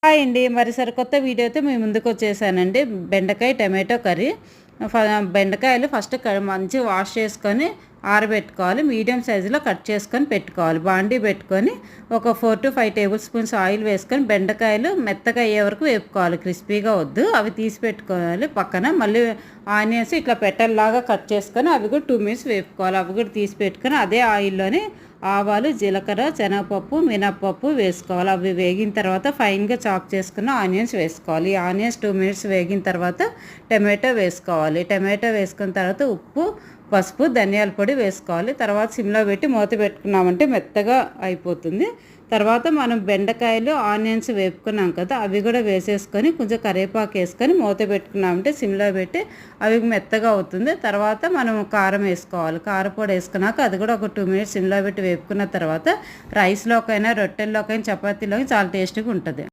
Hi అండి. మరి సరికొత్త వీడియోతో మీ ముందుకొచ్చేసానండి. బెండకాయ టమాటో కర్రీ. బెండకాయలు ఫస్ట్ మంచిగా వాష్ చేసుకొని ఆరబెట్టుకోవాలి. మీడియం సైజులో కట్ చేసుకొని పెట్టుకోవాలి. బాండీ పెట్టుకొని ఒక 4-5 టేబుల్ స్పూన్స్ ఆయిల్ వేసుకొని బెండకాయలు మెత్తగా అయ్యే వరకు వేపుకోవాలి. క్రిస్పీగా వద్దు. అవి తీసి పెట్టుకోవాలి పక్కన. మళ్ళీ ఆనియన్స్ ఇట్లా పెట్టల్లాగా కట్ చేసుకొని అవి కూడా 2 మినిట్స్ వేపుకోవాలి. అవి కూడా తీసి పెట్టుకొని అదే ఆయిల్లోనే ఆవాలు, జీలకర్ర, శనగపప్పు, మినప్పప్పు వేసుకోవాలి. అవి వేగిన తర్వాత ఫైన్గా చాప్ చేసుకున్న ఆనియన్స్ వేసుకోవాలి. ఈ ఆనియన్స్ 2 మినిట్స్ వేగిన తర్వాత టమాటో వేసుకోవాలి. టమాటో వేసుకున్న తర్వాత ఉప్పు, పసుపు, ధనియాల పొడి వేసుకోవాలి. తర్వాత సిమ్లో పెట్టి మూత పెట్టుకున్నామంటే మెత్తగా అయిపోతుంది. తర్వాత మనం బెండకాయలు, ఆనియన్స్ వేపుకున్నాం కదా, అవి కూడా వేసేసుకొని కొంచెం కరివేపాకు వేసుకొని మూత పెట్టుకున్నామంటే సిమ్లో పెట్టి అవి మెత్తగా అవుతుంది. తర్వాత మనం కారం వేసుకోవాలి. కారపొడి వేసుకున్నాక అది కూడా ఒక 2 మినిట్స్ సిమ్లో పెట్టి వేపుకున్న తర్వాత రైస్లోకైనా, రొట్టెల్లోకైనా, చపాతీలోకి చాలా టేస్టీగా ఉంటుంది.